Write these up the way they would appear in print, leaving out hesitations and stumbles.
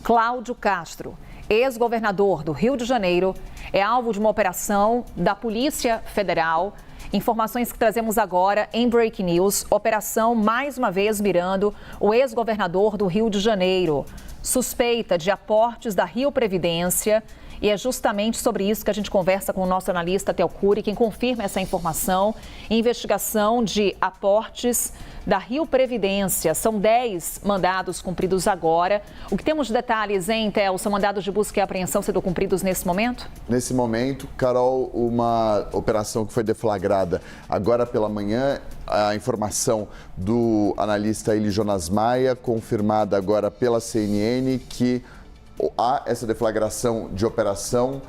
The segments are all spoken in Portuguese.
Cláudio Castro, ex-governador do Rio de Janeiro, é alvo de uma operação da Polícia Federal. Informações que trazemos agora em Breaking News. Operação, mais uma vez, mirando o ex-governador do Rio de Janeiro. Suspeita de aportes da Rio Previdência. E é justamente sobre isso que a gente conversa com o nosso analista Theo Cury, quem confirma essa informação. Investigação de aportes da Rio Previdência. São 10 mandados cumpridos agora. O que temos de detalhes, hein, Theo? São mandados de busca e apreensão sendo cumpridos nesse momento? Nesse momento, Carol, uma operação que foi deflagrada agora pela manhã. A informação do analista Eli Jonas Maia, confirmada agora pela CNN, que há essa deflagração de operação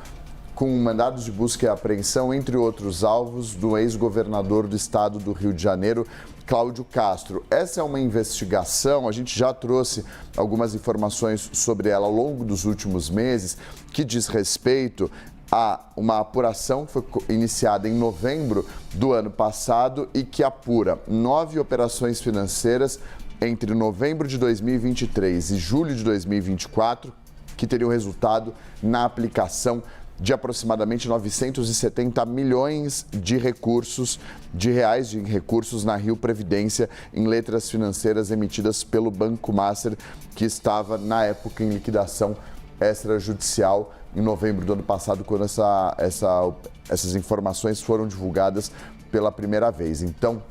com mandados de busca e apreensão, entre outros alvos, do ex-governador do estado do Rio de Janeiro, Cláudio Castro. Essa é uma investigação, a gente já trouxe algumas informações sobre ela ao longo dos últimos meses, que diz respeito a uma apuração que foi iniciada em novembro do ano passado e que apura 9 operações financeiras entre novembro de 2023 e julho de 2024, que teriam resultado na aplicação de aproximadamente 970 milhões de reais de recursos na Rio Previdência em letras financeiras emitidas pelo Banco Master, que estava, na época, em liquidação extrajudicial em novembro do ano passado, quando essas informações foram divulgadas pela primeira vez. Então,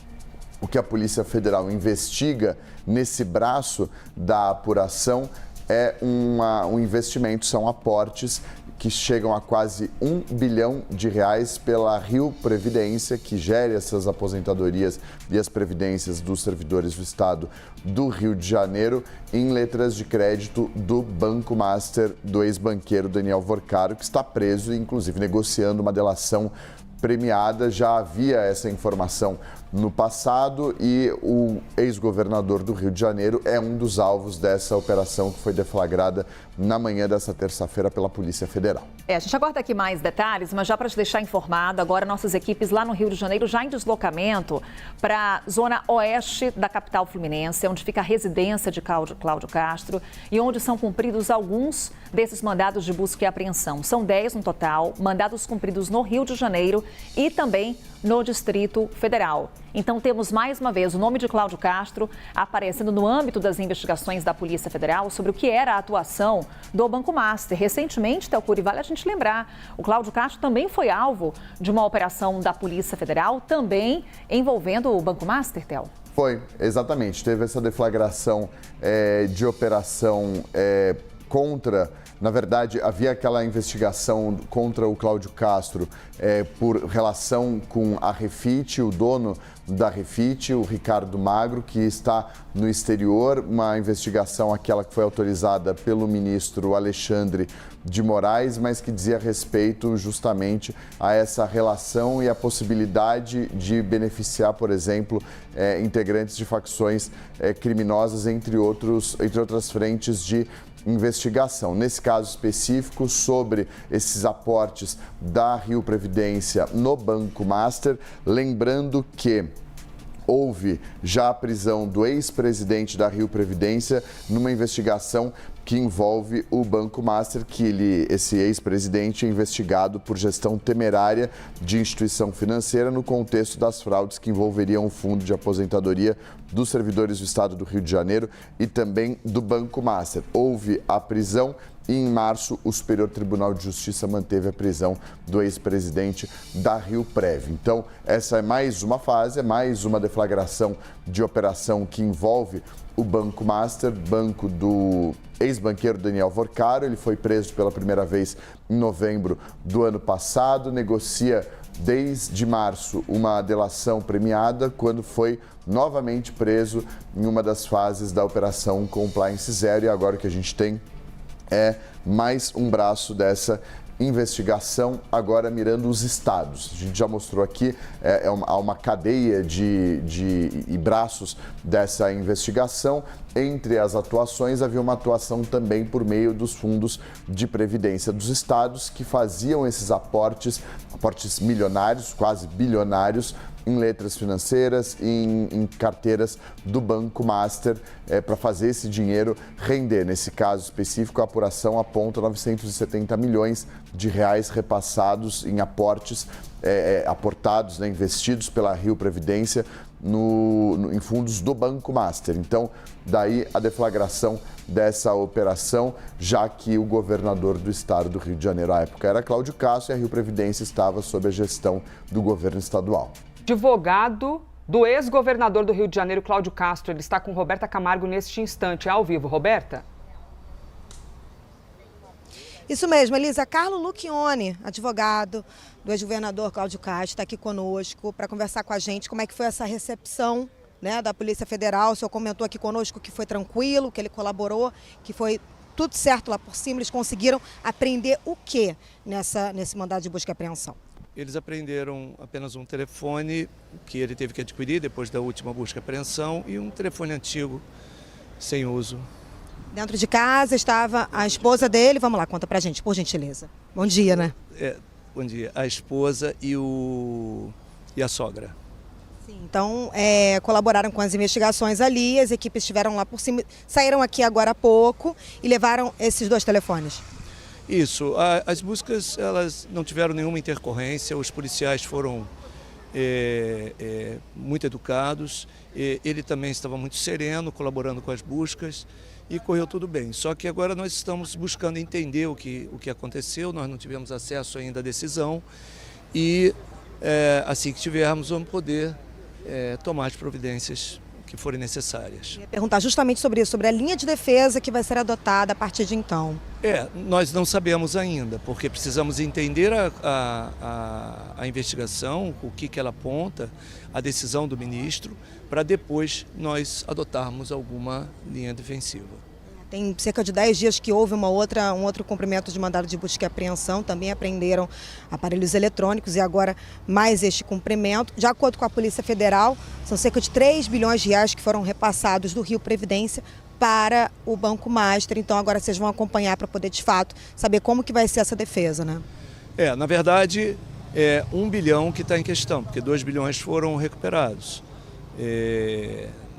o que a Polícia Federal investiga nesse braço da apuração é um investimento, são aportes que chegam a quase R$1 bilhão pela Rio Previdência, que gere essas aposentadorias e as previdências dos servidores do Estado do Rio de Janeiro, em letras de crédito do Banco Master, do ex-banqueiro Daniel Vorcaro, que está preso e, inclusive, negociando uma delação premiada. Já havia essa informação no passado e o ex-governador do Rio de Janeiro é um dos alvos dessa operação que foi deflagrada na manhã dessa terça-feira pela Polícia Federal. A gente aguarda aqui mais detalhes, mas já para te deixar informado, agora nossas equipes lá no Rio de Janeiro já em deslocamento para a zona oeste da capital fluminense, onde fica a residência de Cláudio Castro e onde são cumpridos alguns desses mandados de busca e apreensão. São 10 no total, mandados cumpridos no Rio de Janeiro e também no Distrito Federal. Então temos mais uma vez o nome de Cláudio Castro aparecendo no âmbito das investigações da Polícia Federal sobre o que era a atuação do Banco Master. Recentemente, Theo Cury, vale a gente lembrar, o Cláudio Castro também foi alvo de uma operação da Polícia Federal, também envolvendo o Banco Master, Theo? Foi, exatamente. Teve essa deflagração de operação contra... Na verdade, havia aquela investigação contra o Cláudio Castro por relação com a Refit, o dono da Refit, o Ricardo Magro, que está no exterior. Uma investigação, aquela que foi autorizada pelo ministro Alexandre de Moraes, mas que dizia respeito justamente a essa relação e a possibilidade de beneficiar, por exemplo, integrantes de facções criminosas, entre outras frentes de investigação. Nesse caso específico, sobre esses aportes da Rio Previdência no Banco Master, lembrando que houve já a prisão do ex-presidente da Rio Previdência numa investigação que envolve o Banco Master, que esse ex-presidente é investigado por gestão temerária de instituição financeira no contexto das fraudes que envolveriam o fundo de aposentadoria dos servidores do Estado do Rio de Janeiro e também do Banco Master. Houve a prisão e, em março, o Superior Tribunal de Justiça manteve a prisão do ex-presidente da Rio Prev. Então, essa é mais uma fase, é mais uma deflagração de operação que envolve o Banco Master, banco do ex-banqueiro Daniel Vorcaro. Ele foi preso pela primeira vez em novembro do ano passado, negocia desde março uma delação premiada, quando foi novamente preso em uma das fases da Operação Compliance Zero. E agora o que a gente tem é mais um braço dessa investigação, agora mirando os estados. A gente já mostrou aqui, há uma cadeia de braços dessa investigação. Entre as atuações, havia uma atuação também por meio dos fundos de previdência dos estados, que faziam esses aportes milionários, quase bilionários, em letras financeiras e em carteiras do Banco Master para fazer esse dinheiro render. Nesse caso específico, a apuração aponta 970 milhões de reais repassados em aportes, aportados, né, investidos pela Rio Previdência em fundos do Banco Master. Então, daí a deflagração dessa operação, já que o governador do estado do Rio de Janeiro à época era Cláudio Castro e a Rio Previdência estava sob a gestão do governo estadual. Advogado do ex-governador do Rio de Janeiro, Cláudio Castro, ele está com Roberta Camargo neste instante, ao vivo. Roberta? Isso mesmo, Elisa. Carlo Lucchione, advogado do ex-governador Cláudio Castro, está aqui conosco para conversar com a gente como é que foi essa recepção, né, da Polícia Federal. O senhor comentou aqui conosco que foi tranquilo, que ele colaborou, que foi tudo certo lá por cima. Eles conseguiram apreender o quê nesse mandado de busca e apreensão? Eles apreenderam apenas um telefone que ele teve que adquirir depois da última busca e apreensão e um telefone antigo, sem uso. Dentro de casa estava a esposa dele. Vamos lá, conta pra gente, por gentileza. Bom dia, né? Bom dia. A esposa e a sogra. Sim, então, colaboraram com as investigações ali, as equipes estiveram lá por cima, saíram aqui agora há pouco e levaram esses 2 telefones. Isso. As buscas, elas não tiveram nenhuma intercorrência, os policiais foram muito educados, ele também estava muito sereno, colaborando com as buscas e correu tudo bem. Só que agora nós estamos buscando entender o que aconteceu, nós não tivemos acesso ainda à decisão e assim que tivermos vamos poder tomar as providências que forem necessárias. Eu ia perguntar justamente sobre isso, sobre a linha de defesa que vai ser adotada a partir de então. Nós não sabemos ainda, porque precisamos entender a investigação, o que ela aponta, a decisão do ministro, para depois nós adotarmos alguma linha defensiva. Tem cerca de 10 dias que houve um outro cumprimento de mandado de busca e apreensão, também apreenderam aparelhos eletrônicos e agora mais este cumprimento. De acordo com a Polícia Federal, são cerca de 3 bilhões de reais que foram repassados do Rio Previdência para o Banco Master. Então agora vocês vão acompanhar para poder, de fato, saber como que vai ser essa defesa, né? Na verdade, é 1 bilhão que está em questão, porque 2 bilhões foram recuperados.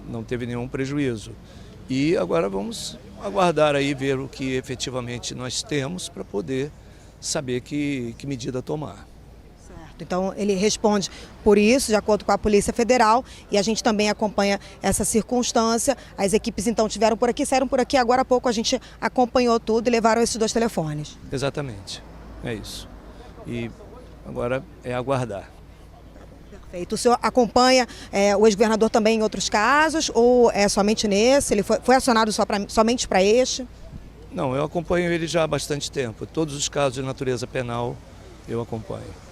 Não teve nenhum prejuízo. E agora vamos aguardar aí, ver o que efetivamente nós temos para poder saber que medida tomar. Certo. Então ele responde por isso, de acordo com a Polícia Federal, e a gente também acompanha essa circunstância. As equipes então tiveram por aqui, saíram por aqui, agora há pouco a gente acompanhou tudo e levaram esses 2 telefones. Exatamente, é isso. E agora é aguardar. Perfeito. O senhor acompanha o ex-governador também em outros casos ou é somente nesse? Ele foi acionado somente para este? Não, eu acompanho ele já há bastante tempo. Todos os casos de natureza penal eu acompanho.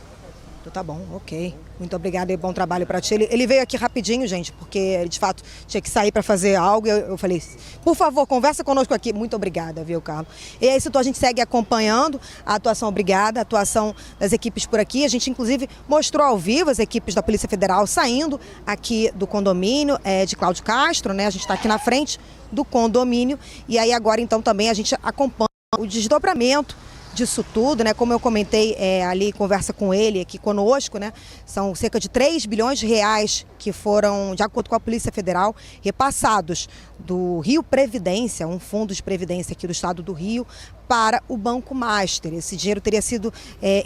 Então tá bom, ok. Muito obrigada e bom trabalho para ti. Ele veio aqui rapidinho, gente, porque ele de fato tinha que sair para fazer algo. Eu falei, por favor, conversa conosco aqui. Muito obrigada, viu, Carlos? E é isso, então a gente segue acompanhando a atuação, obrigada, a atuação das equipes por aqui. A gente, inclusive, mostrou ao vivo as equipes da Polícia Federal saindo aqui do condomínio de Cláudio Castro, né? A gente está aqui na frente do condomínio. E aí agora, então, também a gente acompanha o desdobramento disso tudo, né? Como eu comentei ali, conversa com ele aqui conosco, né? São cerca de 3 bilhões de reais que foram, de acordo com a Polícia Federal, repassados do Rio Previdência, um fundo de previdência aqui do estado do Rio, para o Banco Master. Esse dinheiro teria sido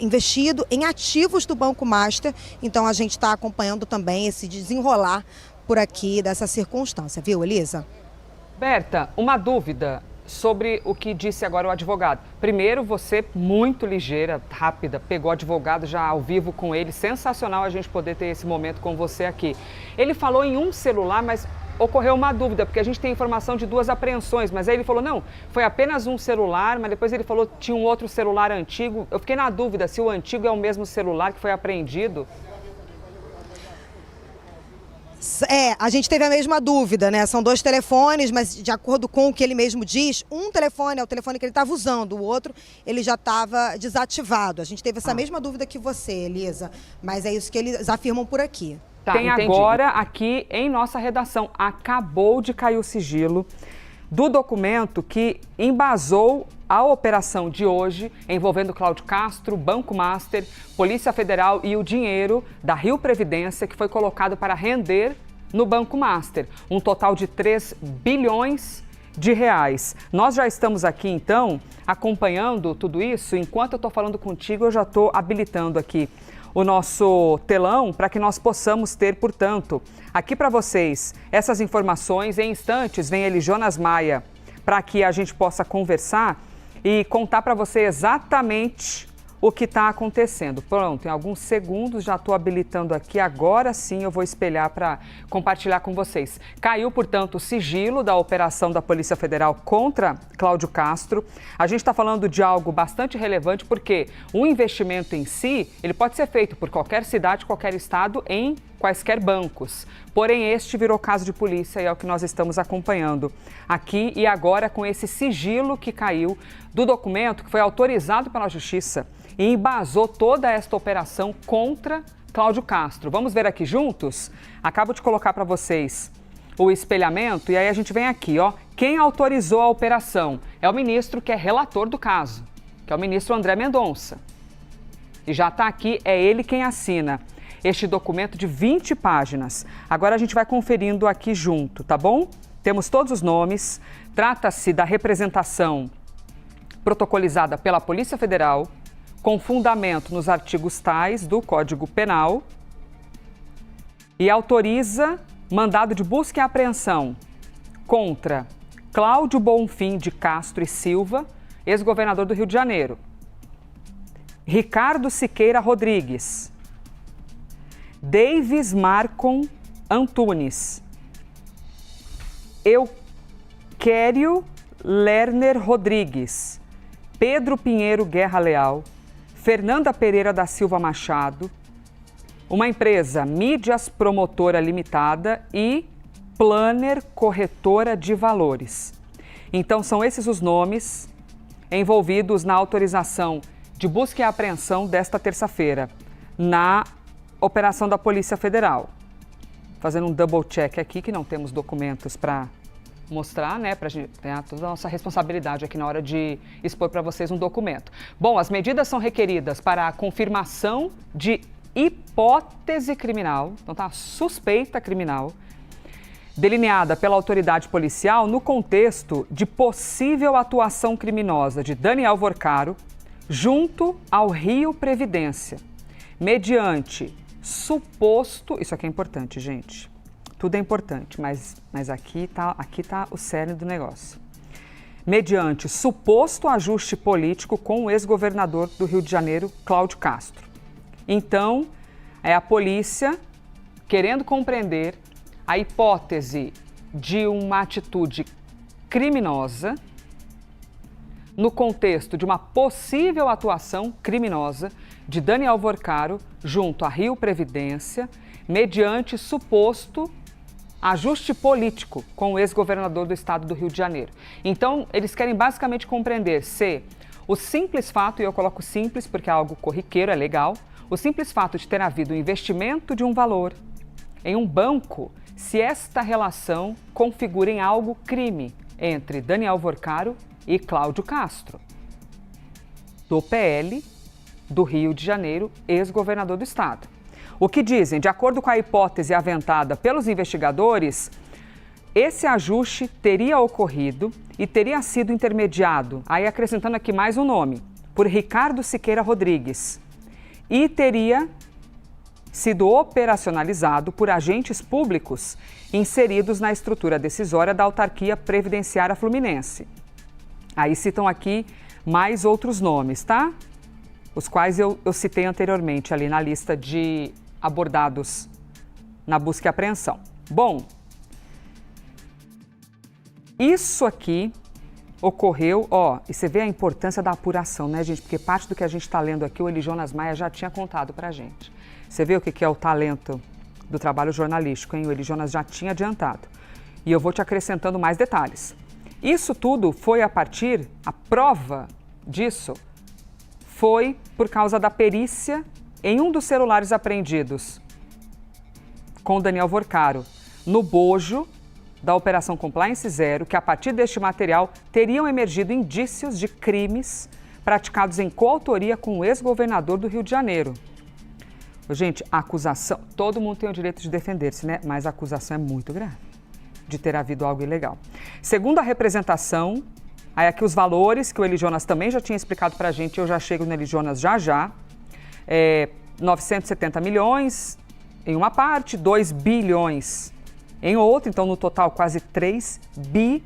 investido em ativos do Banco Master, então a gente está acompanhando também esse desenrolar por aqui dessa circunstância, viu, Elisa? Berta, uma dúvida sobre o que disse agora o advogado. Primeiro, você, muito ligeira, rápida, pegou o advogado já ao vivo com ele. Sensacional a gente poder ter esse momento com você aqui. Ele falou em um celular, mas ocorreu uma dúvida, porque a gente tem informação de 2 apreensões, mas aí ele falou, não, foi apenas um celular, mas depois ele falou que tinha um outro celular antigo. Eu fiquei na dúvida se o antigo é o mesmo celular que foi apreendido. A gente teve a mesma dúvida, né? São 2 telefones, mas de acordo com o que ele mesmo diz, um telefone é o telefone que ele estava usando, o outro ele já estava desativado. A gente teve essa mesma dúvida que você, Elisa, mas é isso que eles afirmam por aqui. Tá, tem entendi. Agora aqui em nossa redação, acabou de cair o sigilo do documento que embasou a operação de hoje, envolvendo Cláudio Castro, Banco Master, Polícia Federal e o dinheiro da Rio Previdência que foi colocado para render no Banco Master, um total de 3 bilhões de reais. Nós já estamos aqui, então, acompanhando tudo isso. Enquanto eu estou falando contigo, eu já estou habilitando aqui o nosso telão para que nós possamos ter, portanto, aqui para vocês essas informações. Em instantes, vem ele, Jonas Maia, para que a gente possa conversar e contar para você exatamente o que está acontecendo. Pronto, em alguns segundos já estou habilitando aqui, agora sim eu vou espelhar para compartilhar com vocês. Caiu, portanto, o sigilo da operação da Polícia Federal contra Cláudio Castro. A gente está falando de algo bastante relevante porque o investimento em si, ele pode ser feito por qualquer cidade, qualquer estado, em quaisquer bancos. Porém, este virou caso de polícia e é o que nós estamos acompanhando aqui e agora com esse sigilo que caiu do documento que foi autorizado pela Justiça e embasou toda esta operação contra Cláudio Castro. Vamos ver aqui juntos? Acabo de colocar para vocês o espelhamento e aí a gente vem aqui, ó. Quem autorizou a operação é o ministro que é relator do caso, que é o ministro André Mendonça. E já está aqui, é ele quem assina este documento de 20 páginas. Agora a gente vai conferindo aqui junto, tá bom? Temos todos os nomes. Trata-se da representação protocolizada pela Polícia Federal, com fundamento nos artigos tais do Código Penal e autoriza mandado de busca e apreensão contra Cláudio Bonfim de Castro e Silva, ex-governador do Rio de Janeiro, Ricardo Siqueira Rodrigues, Davis Marcon Antunes, Euquério Lerner Rodrigues, Pedro Pinheiro Guerra Leal, Fernanda Pereira da Silva Machado, uma empresa Mídias Promotora Limitada e Planner Corretora de Valores. Então, são esses os nomes envolvidos na autorização de busca e apreensão desta terça-feira, na operação da Polícia Federal. Fazendo um double check aqui, que não temos documentos para mostrar, né, para a gente ter toda a nossa responsabilidade aqui na hora de expor para vocês um documento. Bom, as medidas são requeridas para a confirmação de hipótese criminal, então tá, suspeita criminal, delineada pela autoridade policial no contexto de possível atuação criminosa de Daniel Vorcaro junto ao Rio Previdência, mediante suposto, isso aqui é importante, gente, tudo é importante, mas aqui tá o cerne do negócio. Mediante suposto ajuste político com o ex-governador do Rio de Janeiro, Cláudio Castro. Então, é a polícia querendo compreender a hipótese de uma atitude criminosa no contexto de uma possível atuação criminosa de Daniel Vorcaro junto à Rio Previdência, mediante suposto ajuste político com o ex-governador do estado do Rio de Janeiro. Então, eles querem basicamente compreender se o simples fato, e eu coloco simples porque é algo corriqueiro, é legal, o simples fato de ter havido um investimento de um valor em um banco, se esta relação configura em algo crime entre Daniel Vorcaro e Cláudio Castro, do PL do Rio de Janeiro, ex-governador do estado. O que dizem, de acordo com a hipótese aventada pelos investigadores, esse ajuste teria ocorrido e teria sido intermediado, aí acrescentando aqui mais um nome, por Ricardo Siqueira Rodrigues, e teria sido operacionalizado por agentes públicos inseridos na estrutura decisória da Autarquia Previdenciária Fluminense. Aí citam aqui mais outros nomes, tá? Os quais eu citei anteriormente ali na lista de abordados na busca e apreensão. Bom, isso aqui ocorreu, ó, e você vê a importância da apuração, né, gente? Porque parte do que a gente está lendo aqui, o Eli Jonas Maia já tinha contado pra gente. Você vê o que é o talento do trabalho jornalístico, hein? O Eli Jonas já tinha adiantado. E eu vou te acrescentando mais detalhes. Isso tudo foi a prova disso foi por causa da perícia em um dos celulares apreendidos com Daniel Vorcaro, no bojo da Operação Compliance Zero que, a partir deste material, teriam emergido indícios de crimes praticados em coautoria com o ex-governador do Rio de Janeiro. Gente, a acusação, todo mundo tem o direito de defender-se, né? Mas a acusação é muito grave, de ter havido algo ilegal. Segundo a representação, aí aqui os valores que o Eli Jonas também já tinha explicado para a gente, eu já chego no Eli Jonas já. 970 milhões em uma parte, 2 bilhões em outra, então no total quase 3 bi.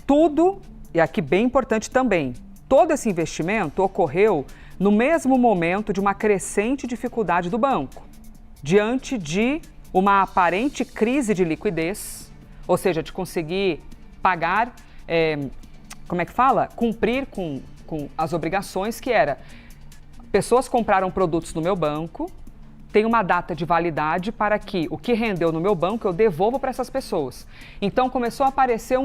Tudo, e aqui bem importante também, todo esse investimento ocorreu no mesmo momento de uma crescente dificuldade do banco, diante de uma aparente crise de liquidez, ou seja, de conseguir pagar, cumprir com as obrigações, que era, pessoas compraram produtos no meu banco, tem uma data de validade para que o que rendeu no meu banco eu devolvo para essas pessoas. Então começou a aparecer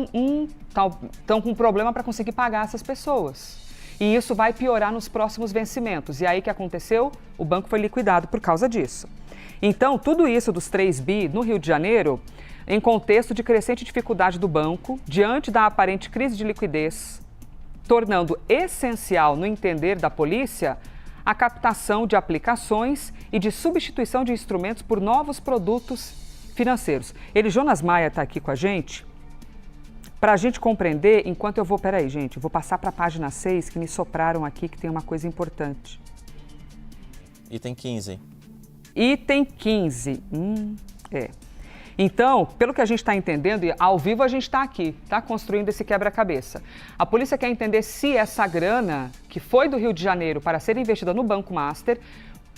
estão com um problema para conseguir pagar essas pessoas. E isso vai piorar nos próximos vencimentos. E aí o que aconteceu? O banco foi liquidado por causa disso. Então, tudo isso dos 3 bi no Rio de Janeiro, em contexto de crescente dificuldade do banco, diante da aparente crise de liquidez, tornando essencial, no entender da polícia, a captação de aplicações e de substituição de instrumentos por novos produtos financeiros. Eli Jonas Maia está aqui com a gente para a gente compreender, enquanto eu vou... Peraí, gente, eu vou passar para a página 6, que me sopraram aqui, que tem uma coisa importante. Item 15. Item 15. Então, pelo que a gente está entendendo, e ao vivo a gente está aqui, está construindo esse quebra-cabeça. A polícia quer entender se essa grana, que foi do Rio de Janeiro para ser investida no Banco Master,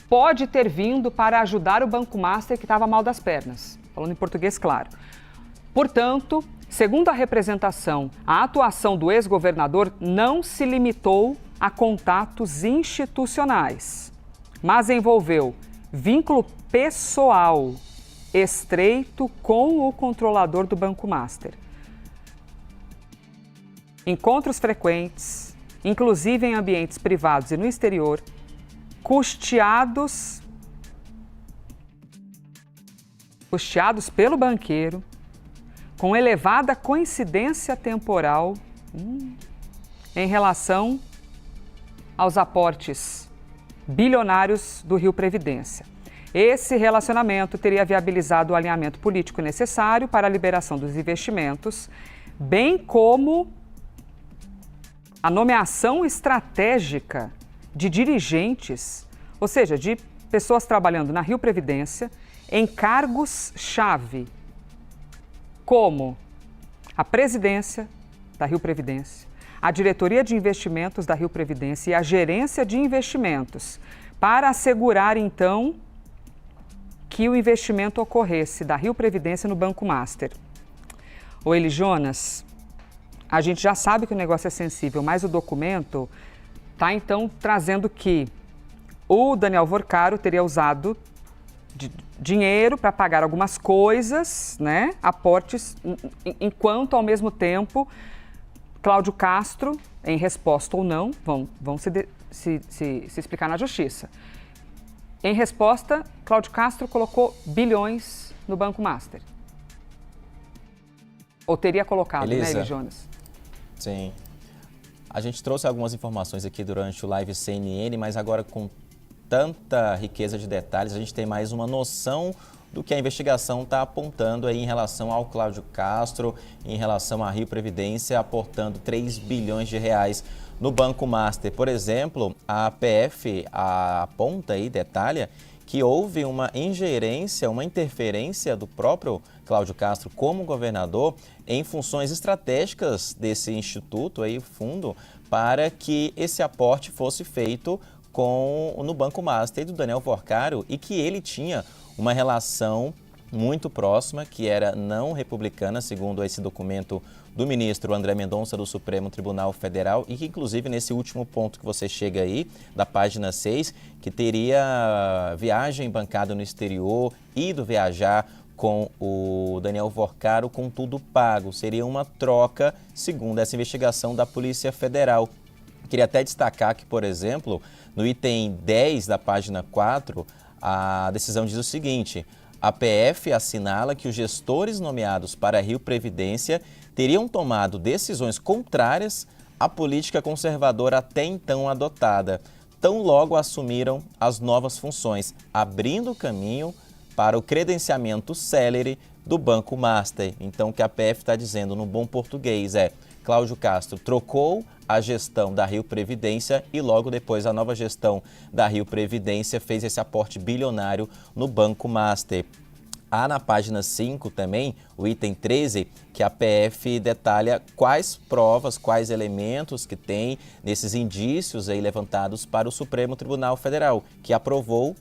pode ter vindo para ajudar o Banco Master que estava mal das pernas. Falando em português, claro. Portanto, segundo a representação, a atuação do ex-governador não se limitou a contatos institucionais, mas envolveu vínculo pessoal estreito com o controlador do Banco Master. Encontros frequentes, inclusive em ambientes privados e no exterior, custeados pelo banqueiro, com elevada coincidência temporal em relação aos aportes bilionários do Rio Previdência. Esse relacionamento teria viabilizado o alinhamento político necessário para a liberação dos investimentos, bem como a nomeação estratégica de dirigentes, ou seja, de pessoas trabalhando na Rio Previdência, em cargos-chave, como a presidência da Rio Previdência, a diretoria de investimentos da Rio Previdência e a gerência de investimentos, para assegurar, então, que o investimento ocorresse da Rio Previdência no Banco Master. Ô Eli Jonas, a gente já sabe que o negócio é sensível, mas o documento está, então, trazendo que o Daniel Vorcaro teria usado dinheiro para pagar algumas coisas, né, aportes, enquanto, ao mesmo tempo, Cláudio Castro, em resposta ou não, vão se explicar na justiça. Em resposta, Cláudio Castro colocou bilhões no Banco Master. Ou teria colocado, Elisa, né, Eli Jonas? Sim. A gente trouxe algumas informações aqui durante o Live CNN, mas agora com tanta riqueza de detalhes, a gente tem mais uma noção do que a investigação está apontando aí em relação ao Cláudio Castro, em relação à Rio Previdência, aportando 3 bilhões de reais no Banco Master. Por exemplo, a PF aponta e detalha que houve uma ingerência, uma interferência do próprio Cláudio Castro como governador em funções estratégicas desse instituto, aí, fundo, para que esse aporte fosse feito no Banco Master do Daniel Vorcaro, e que ele tinha uma relação muito próxima, que era não republicana, segundo esse documento do ministro André Mendonça do Supremo Tribunal Federal, e que inclusive nesse último ponto que você chega aí, da página 6, que teria viagem bancada no exterior, ido viajar com o Daniel Vorcaro com tudo pago. Seria uma troca, segundo essa investigação da Polícia Federal. Queria até destacar que, por exemplo, no item 10 da página 4, a decisão diz o seguinte: A PF assinala que os gestores nomeados para a Rio Previdência teriam tomado decisões contrárias à política conservadora até então adotada. Tão logo assumiram as novas funções, abrindo caminho para o credenciamento célere do Banco Master. Então, o que a PF está dizendo no bom português é: Cláudio Castro trocou a gestão da Rio Previdência e logo depois a nova gestão da Rio Previdência fez esse aporte bilionário no Banco Master. Há na página 5 também, o item 13, que a PF detalha quais provas, quais elementos que tem nesses indícios aí levantados para o Supremo Tribunal Federal, que aprovou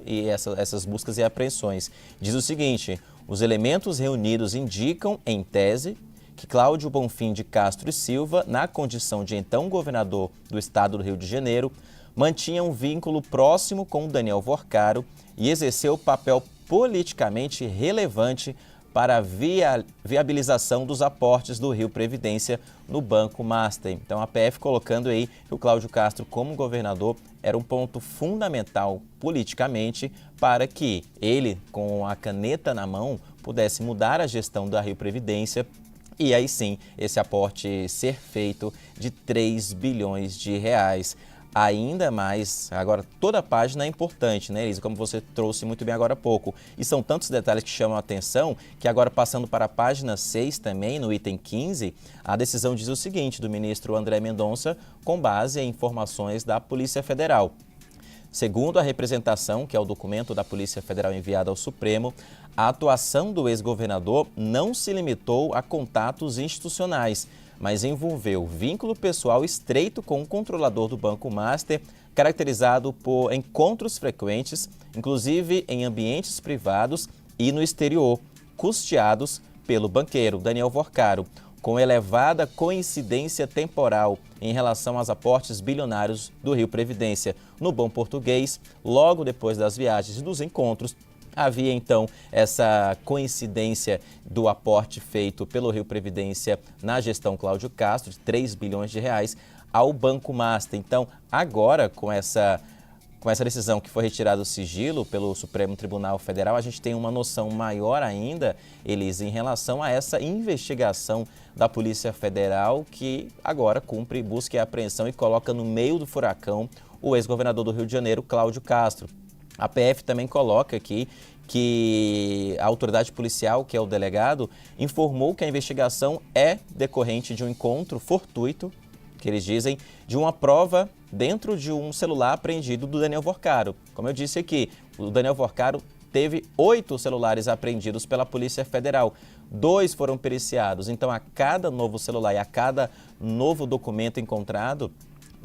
essas buscas e apreensões. Diz o seguinte: os elementos reunidos indicam, em tese, que Cláudio Bonfim de Castro e Silva, na condição de então governador do estado do Rio de Janeiro, mantinha um vínculo próximo com Daniel Worcaro e exerceu papel politicamente relevante para a viabilização dos aportes do Rio Previdência no Banco Master. Então, a PF colocando aí que o Cláudio Castro, como governador, era um ponto fundamental politicamente para que ele, com a caneta na mão, pudesse mudar a gestão da Rio Previdência e aí sim esse aporte ser feito de 3 bilhões de reais. Ainda mais, agora toda a página é importante, né, Elisa? Como você trouxe muito bem agora há pouco. E são tantos detalhes que chamam a atenção que agora passando para a página 6 também, no item 15, a decisão diz o seguinte do ministro André Mendonça, com base em informações da Polícia Federal. Segundo a representação, que é o documento da Polícia Federal enviado ao Supremo, a atuação do ex-governador não se limitou a contatos institucionais, mas envolveu vínculo pessoal estreito com o controlador do Banco Master, caracterizado por encontros frequentes, inclusive em ambientes privados e no exterior, custeados pelo banqueiro Daniel Worcaro, com elevada coincidência temporal em relação aos aportes bilionários do Rio Previdência. No bom português, logo depois das viagens e dos encontros, havia então essa coincidência do aporte feito pelo Rio Previdência na gestão Cláudio Castro, de 3 bilhões de reais, ao Banco Master. Então, agora, com essa decisão que foi retirado o sigilo pelo Supremo Tribunal Federal, a gente tem uma noção maior ainda, Elisa, em relação a essa investigação da Polícia Federal, que agora cumpre busca e apreensão e coloca no meio do furacão o ex-governador do Rio de Janeiro, Cláudio Castro. A PF também coloca aqui que a autoridade policial, que é o delegado, informou que a investigação é decorrente de um encontro fortuito, que eles dizem, de uma prova dentro de um celular apreendido do Daniel Worcaro. Como eu disse aqui, o Daniel Worcaro teve 8 celulares apreendidos pela Polícia Federal. 2 foram periciados. Então, a cada novo celular e a cada novo documento encontrado,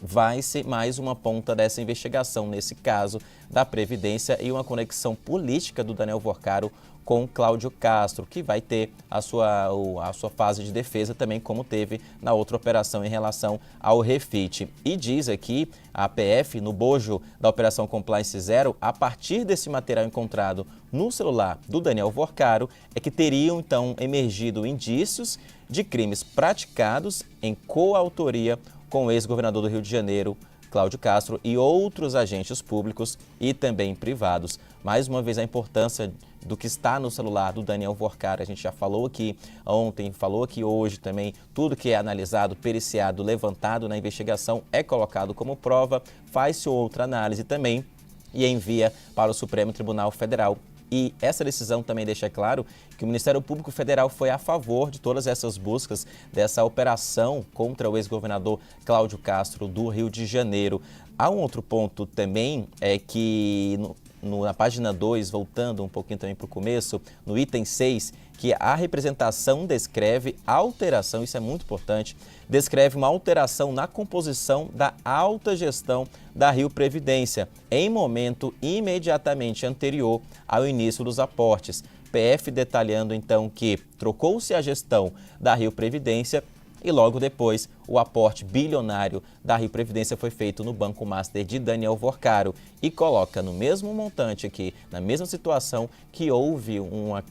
vai ser mais uma ponta dessa investigação, nesse caso da Previdência, e uma conexão política do Daniel Worcaro com Cláudio Castro, que vai ter a sua fase de defesa também, como teve na outra operação em relação ao refit. E diz aqui a PF, no bojo da Operação Compliance Zero, a partir desse material encontrado no celular do Daniel Worcaro, é que teriam então emergido indícios de crimes praticados em coautoria com o ex-governador do Rio de Janeiro, Cláudio Castro, e outros agentes públicos e também privados. Mais uma vez, a importância do que está no celular do Daniel Worcaro. A gente já falou aqui ontem, falou aqui hoje também. Tudo que é analisado, periciado, levantado na investigação é colocado como prova, faz-se outra análise também e envia para o Supremo Tribunal Federal. E essa decisão também deixa claro que o Ministério Público Federal foi a favor de todas essas buscas, dessa operação contra o ex-governador Cláudio Castro do Rio de Janeiro. Há um outro ponto também, é que na página 2, voltando um pouquinho também para o começo, no item 6, que a representação descreve alteração, isso é muito importante, descreve uma alteração na composição da alta gestão da Rio Previdência, em momento imediatamente anterior ao início dos aportes. PF detalhando então que trocou-se a gestão da Rio Previdência e logo depois o aporte bilionário da Rio Previdência foi feito no Banco Master de Daniel Worcaro e coloca no mesmo montante aqui, na mesma situação, que houve uma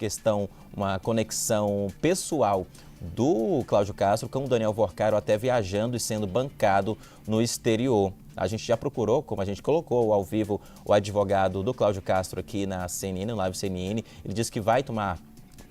conexão pessoal do Cláudio Castro com o Daniel Worcaro, até viajando e sendo bancado no exterior. A gente já procurou, como a gente colocou ao vivo, o advogado do Cláudio Castro aqui na CNN, no Live CNN. Ele disse que vai tomar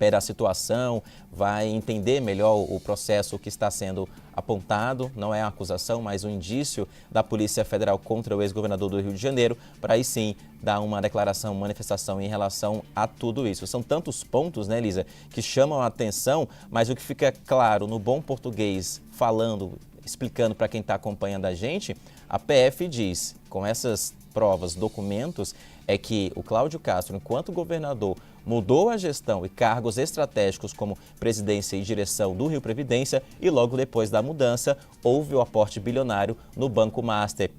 pé da situação, vai entender melhor o processo que está sendo apontado, não é uma acusação, mas um indício da Polícia Federal contra o ex-governador do Rio de Janeiro, para aí sim dar uma declaração, manifestação em relação a tudo isso. São tantos pontos, né, Elisa, que chamam a atenção, mas o que fica claro no bom português, falando, explicando para quem está acompanhando a gente, a PF diz, com essas provas, documentos, é que o Cláudio Castro, enquanto governador, mudou a gestão e cargos estratégicos como presidência e direção do Rio Previdência e logo depois da mudança houve o aporte bilionário no Banco Master,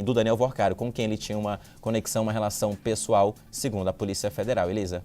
do Daniel Worcário, com quem ele tinha uma conexão, uma relação pessoal, segundo a Polícia Federal. Elisa.